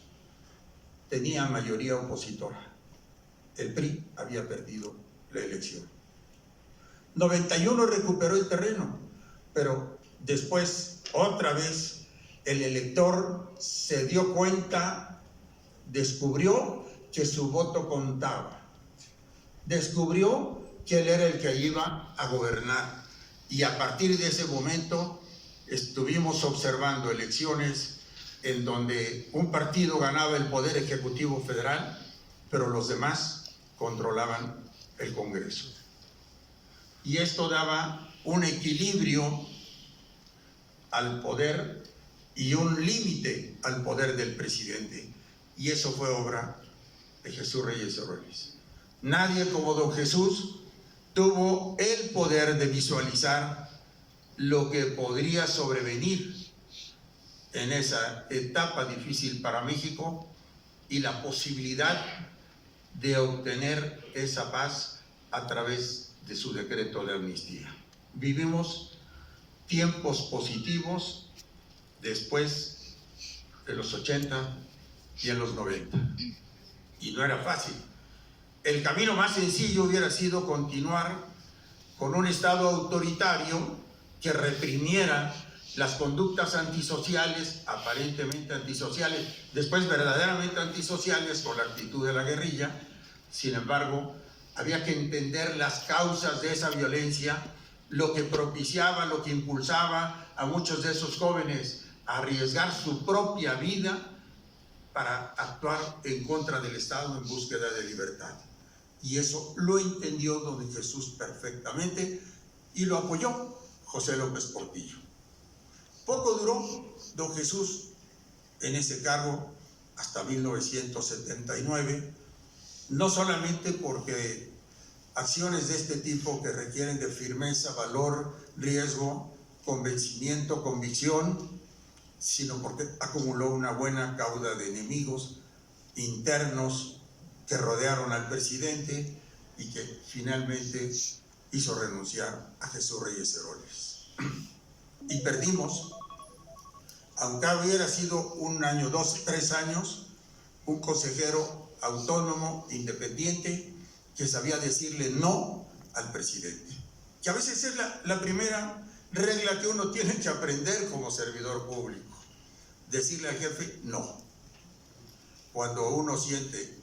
tenía mayoría opositora. El PRI había perdido la elección. 91 recuperó el terreno, pero después, otra vez, el elector se dio cuenta, descubrió que su voto contaba, descubrió que él era el que iba a gobernar, y a partir de ese momento estuvimos observando elecciones en donde un partido ganaba el Poder Ejecutivo Federal, pero los demás controlaban el Congreso. y esto daba un equilibrio al poder y un límite al poder del presidente, y eso fue obra de Jesús Reyes Heroles. Nadie como don Jesús tuvo el poder de visualizar lo que podría sobrevenir en esa etapa difícil para México y la posibilidad de obtener esa paz a través de su decreto de amnistía. Vivimos tiempos positivos después de los 80 y en los 90, y no era fácil. El camino más sencillo hubiera sido continuar con un Estado autoritario que reprimiera las conductas antisociales, aparentemente antisociales, después verdaderamente antisociales con la actitud de la guerrilla. Sin embargo, había que entender las causas de esa violencia, lo que propiciaba, lo que impulsaba a muchos de esos jóvenes a arriesgar su propia vida para actuar en contra del Estado en búsqueda de libertad. Y eso lo entendió don Jesús perfectamente y lo apoyó José López Portillo. Poco duró don Jesús en ese cargo hasta 1979, no solamente porque acciones de este tipo que requieren de firmeza, valor, riesgo, convencimiento, convicción, sino porque acumuló una buena cauda de enemigos internos que rodearon al presidente y que finalmente hizo renunciar a Jesús Reyes Heroles. Y perdimos, aunque hubiera sido un año, 2, 3 años, un consejero autónomo, independiente, que sabía decirle no al presidente. Que a veces es la primera regla que uno tiene que aprender como servidor público. Decirle al jefe no. Cuando uno siente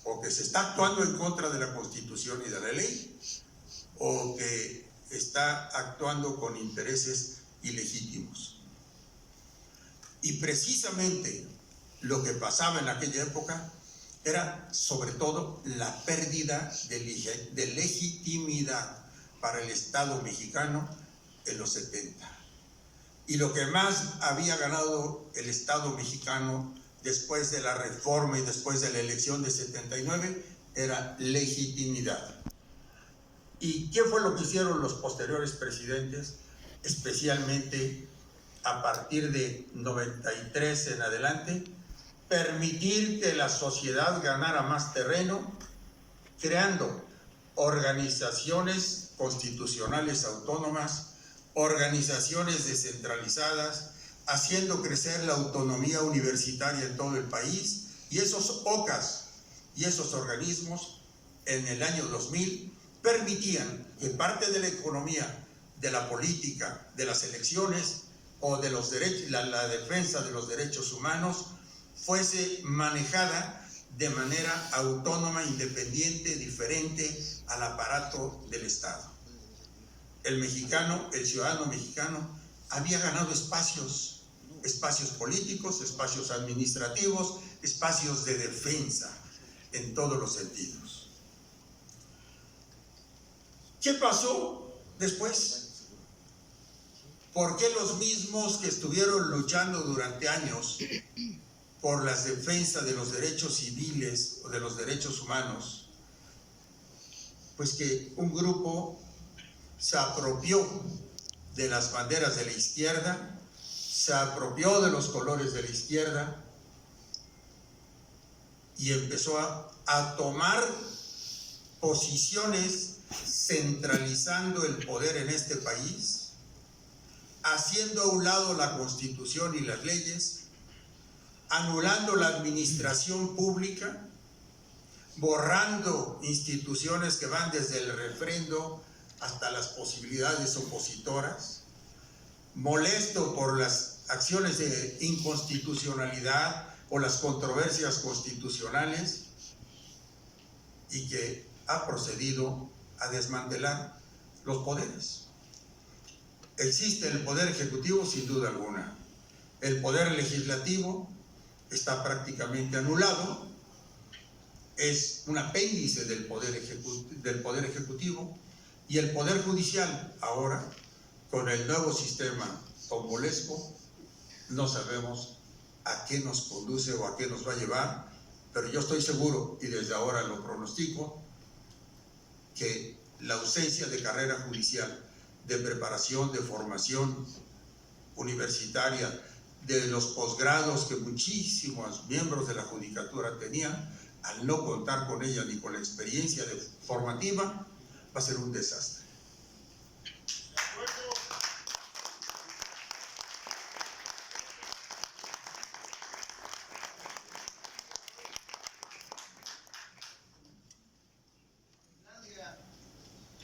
o que se está actuando en contra de la Constitución y de la ley, o que está actuando con intereses ilegítimos. Y precisamente lo que pasaba en aquella época era sobre todo la pérdida de legitimidad para el Estado mexicano en los 70. Y lo que más había ganado el Estado mexicano después de la reforma y después de la elección de 79 era legitimidad. ¿Y qué fue lo que hicieron los posteriores presidentes? Especialmente a partir de 93 en adelante, permitir que la sociedad ganara más terreno, creando organizaciones constitucionales autónomas, organizaciones descentralizadas, haciendo crecer la autonomía universitaria en todo el país, y esos OCAs y esos organismos en el año 2000 permitían que parte de la economía, de la política, de las elecciones o de los derechos, la defensa de los derechos humanos fuese manejada de manera autónoma, independiente, diferente al aparato del Estado. El mexicano, el ciudadano mexicano, había ganado espacios políticos, espacios administrativos, espacios de defensa en todos los sentidos. ¿Qué pasó después? ¿Por qué los mismos que estuvieron luchando durante años por la defensa de los derechos civiles o de los derechos humanos, pues que un grupo se apropió de las banderas de la izquierda, se apropió de los colores de la izquierda y empezó a tomar posiciones centralizando el poder en este país, haciendo a un lado la Constitución y las leyes, anulando la administración pública, borrando instituciones que van desde el refrendo hasta las posibilidades opositoras, molesto por las acciones de inconstitucionalidad o las controversias constitucionales, y que ha procedido a desmantelar los poderes. Existe el poder ejecutivo sin duda alguna. El poder legislativo está prácticamente anulado, es un apéndice del poder ejecutivo, Y el Poder Judicial, ahora, con el nuevo sistema tombolesco, no sabemos a qué nos conduce o a qué nos va a llevar, pero yo estoy seguro, y desde ahora lo pronostico, que la ausencia de carrera judicial, de preparación, de formación universitaria, de los posgrados que muchísimos miembros de la judicatura tenían, al no contar con ella ni con la experiencia formativa, va a ser un desastre.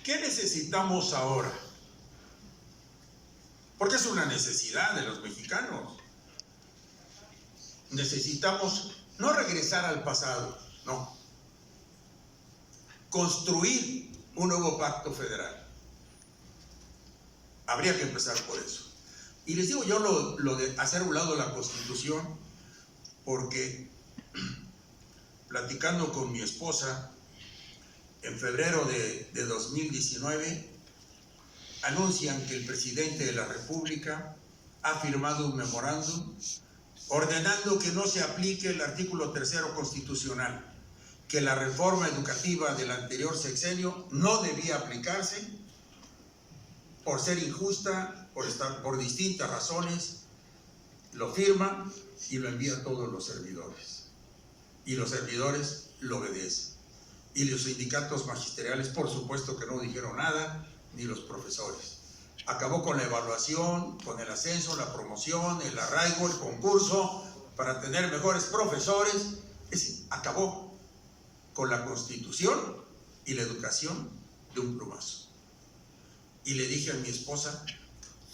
¿Qué necesitamos ahora? Porque es una necesidad de los mexicanos. Necesitamos no regresar al pasado, no. Construir un nuevo pacto federal. Habría que empezar por eso. Y les digo yo lo de hacer a un lado la Constitución, porque platicando con mi esposa, en febrero de 2019, anuncian que el presidente de la República ha firmado un memorándum ordenando que no se aplique el artículo 3º constitucional, que la reforma educativa del anterior sexenio no debía aplicarse por ser injusta, por distintas razones. Lo firma y lo envía a todos los servidores. Y los servidores lo obedecen. Y los sindicatos magisteriales, por supuesto que no dijeron nada, ni los profesores. Acabó con la evaluación, con el ascenso, la promoción, el arraigo, el concurso, para tener mejores profesores. Es decir, acabó con la Constitución y la educación de un plumazo. Y le dije a mi esposa,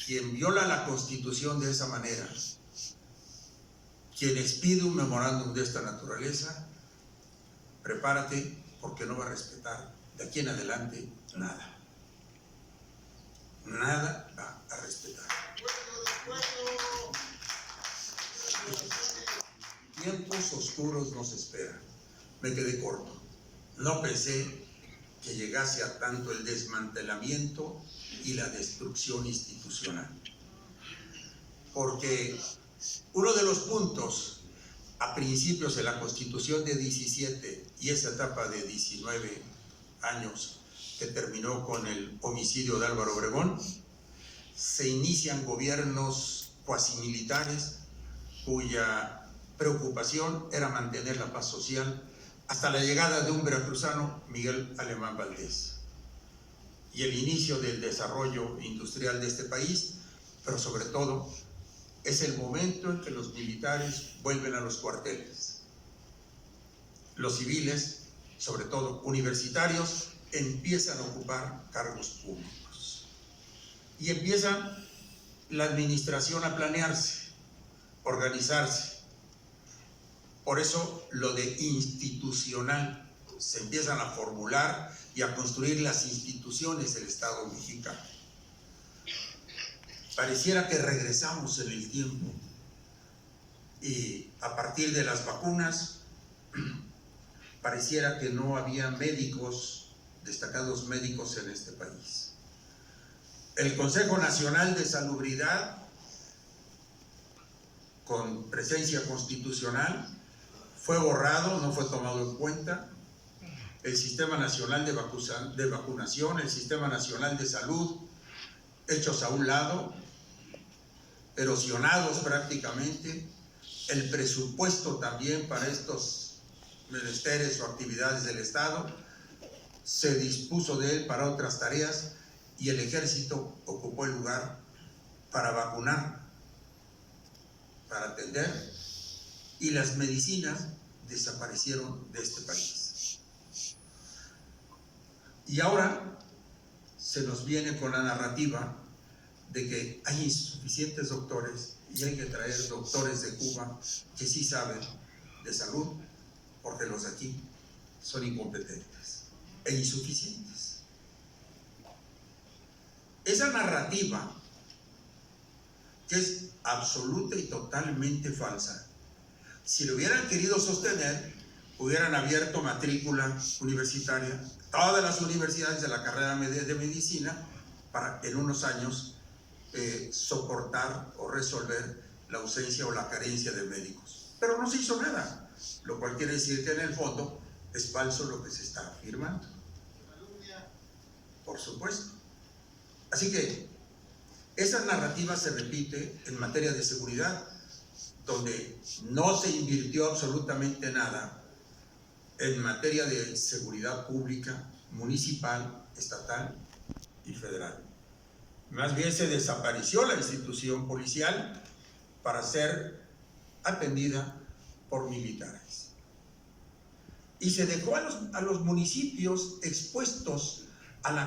quien viola la Constitución de esa manera, quien expide un memorándum de esta naturaleza, prepárate, porque no va a respetar de aquí en adelante nada. Nada va a respetar. Tiempos oscuros nos esperan. Me quedé corto. No pensé que llegase a tanto el desmantelamiento y la destrucción institucional. Porque uno de los puntos a principios de la Constitución de 17 y esa etapa de 19 años que terminó con el homicidio de Álvaro Obregón, se inician gobiernos cuasimilitares cuya preocupación era mantener la paz social hasta la llegada de un veracruzano, Miguel Alemán Valdés, y el inicio del desarrollo industrial de este país, pero sobre todo es el momento en que los militares vuelven a los cuarteles. Los civiles, sobre todo universitarios, empiezan a ocupar cargos públicos. Y empieza la administración a planearse, organizarse. Por eso lo de institucional, se empiezan a formular y a construir las instituciones del Estado mexicano. Pareciera que regresamos en el tiempo y a partir de las vacunas pareciera que no había médicos, destacados médicos en este país. El Consejo Nacional de Salubridad, con presencia constitucional, fue borrado, no fue tomado en cuenta. El Sistema Nacional de Vacunación, el Sistema Nacional de Salud, hechos a un lado, erosionados prácticamente. El presupuesto también para estos menesteres o actividades del Estado se dispuso de él para otras tareas y el Ejército ocupó el lugar para vacunar, para atender, y las medicinas desaparecieron de este país. Y ahora se nos viene con la narrativa de que hay insuficientes doctores y hay que traer doctores de Cuba que sí saben de salud, porque los de aquí son incompetentes e insuficientes. Esa narrativa, que es absoluta y totalmente falsa, si lo hubieran querido sostener, hubieran abierto matrícula universitaria, todas las universidades de la carrera de medicina, para en unos años soportar o resolver la ausencia o la carencia de médicos. Pero no se hizo nada, lo cual quiere decir que en el fondo es falso lo que se está afirmando. Por supuesto. Así que esa narrativa se repite en materia de seguridad, donde no se invirtió absolutamente nada en materia de seguridad pública, municipal, estatal y federal. Más bien se desapareció la institución policial para ser atendida por militares. Y se dejó a los municipios expuestos a la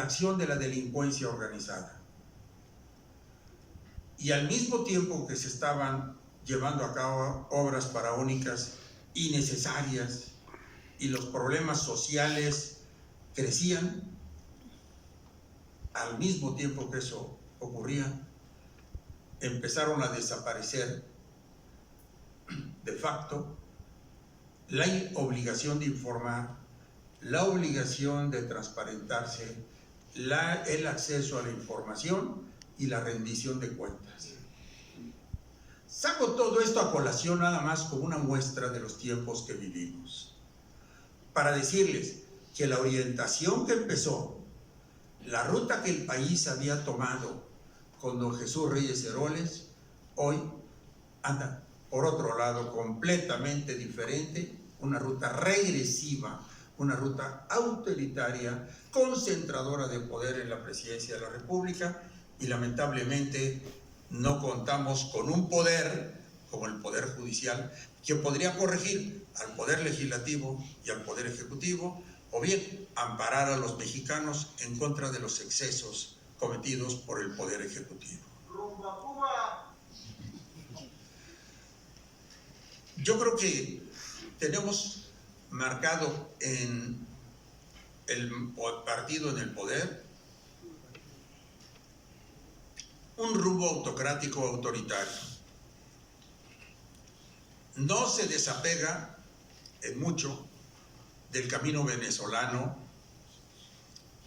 acción de la delincuencia organizada. Y al mismo tiempo que se estaban llevando a cabo obras faraónicas innecesarias y los problemas sociales crecían, al mismo tiempo que eso ocurría, empezaron a desaparecer de facto la obligación de informar, la obligación de transparentarse, el acceso a la información y la rendición de cuentas. Saco todo esto a colación nada más como una muestra de los tiempos que vivimos, para decirles que la orientación que empezó, la ruta que el país había tomado con don Jesús Reyes Heroles, hoy anda por otro lado completamente diferente, una ruta regresiva, una ruta autoritaria, concentradora de poder en la presidencia de la República, y lamentablemente no contamos con un poder como el Poder Judicial que podría corregir al Poder Legislativo y al Poder Ejecutivo, o bien amparar a los mexicanos en contra de los excesos cometidos por el Poder Ejecutivo. Yo creo que tenemos marcado en el partido en el poder un rumbo autocrático autoritario. No se desapega en mucho del camino venezolano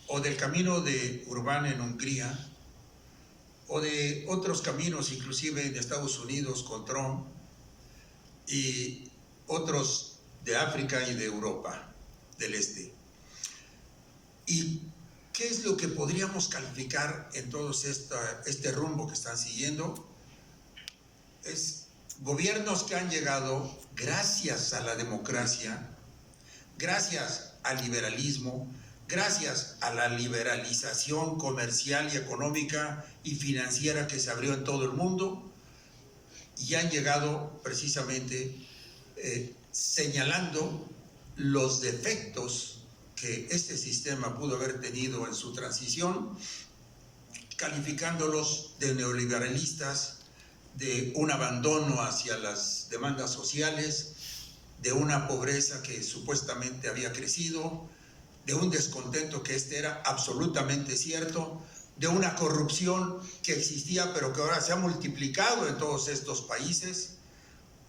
o del camino de Urbán en Hungría o de otros caminos, inclusive de Estados Unidos con Trump y otros de África y de Europa del Este. ¿Y qué es lo que podríamos calificar en todo este rumbo que están siguiendo? Es gobiernos que han llegado gracias a la democracia, gracias al liberalismo, gracias a la liberalización comercial y económica y financiera que se abrió en todo el mundo, y han llegado precisamente señalando los defectos que este sistema pudo haber tenido en su transición, calificándolos de neoliberalistas, de un abandono hacia las demandas sociales, de una pobreza que supuestamente había crecido, de un descontento que era absolutamente cierto, de una corrupción que existía pero que ahora se ha multiplicado en todos estos países,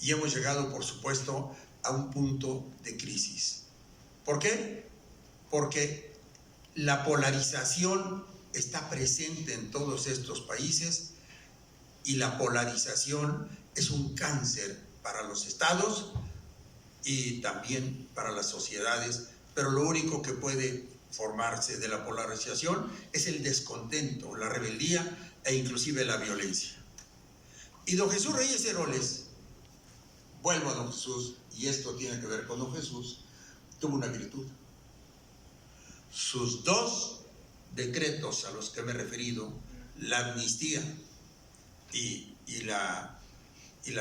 y hemos llegado, por supuesto, a un punto de crisis. ¿Por qué? Porque la polarización está presente en todos estos países, y la polarización es un cáncer para los estados y también para las sociedades, pero lo único que puede formarse de la polarización es el descontento, la rebeldía e inclusive la violencia. Y don Jesús Reyes Heroles, vuelvo a don Jesús, y esto tiene que ver con don Jesús, tuvo una virtud. Sus dos decretos a los que me he referido, la amnistía y la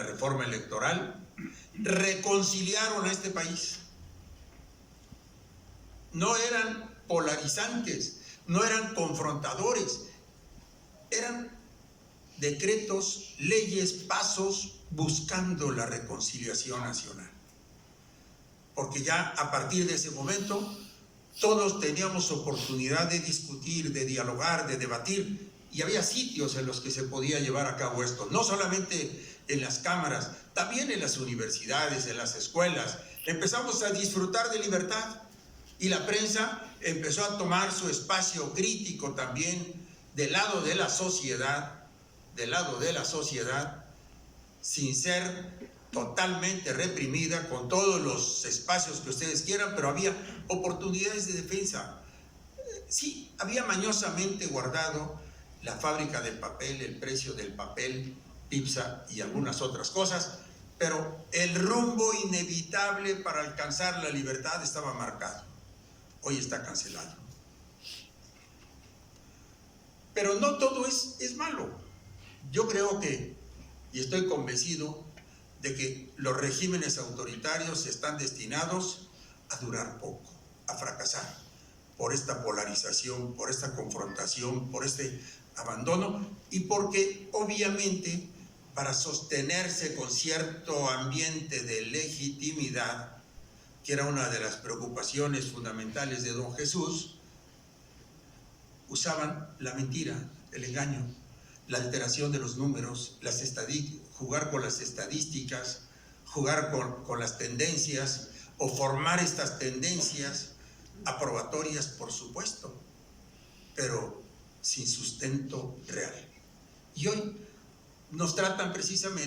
reforma electoral, reconciliaron a este país. No eran polarizantes, no eran confrontadores, eran decretos, leyes, pasos buscando la reconciliación nacional. Porque ya a partir de ese momento todos teníamos oportunidad de discutir, de dialogar, de debatir, y había sitios en los que se podía llevar a cabo esto, no solamente en las cámaras, también en las universidades, en las escuelas, Empezamos a disfrutar de libertad y la prensa empezó a tomar su espacio crítico también del lado de la sociedad, sin ser totalmente reprimida, con todos los espacios que ustedes quieran, pero había oportunidades de defensa. Sí, había mañosamente guardado la fábrica del papel, el precio del papel, PIPSA y algunas otras cosas, pero el rumbo inevitable para alcanzar la libertad estaba marcado. Hoy está cancelado. Pero no todo es malo. Yo creo que, y estoy convencido, de que los regímenes autoritarios están destinados a durar poco, a fracasar, por esta polarización, por esta confrontación, por este abandono, y porque obviamente para sostenerse con cierto ambiente de legitimidad, que era una de las preocupaciones fundamentales de don Jesús, usaban la mentira, el engaño, la alteración de los números, jugar con las estadísticas, jugar con las tendencias o formar estas tendencias aprobatorias, por supuesto, pero sin sustento real. Y hoy nos tratan precisamente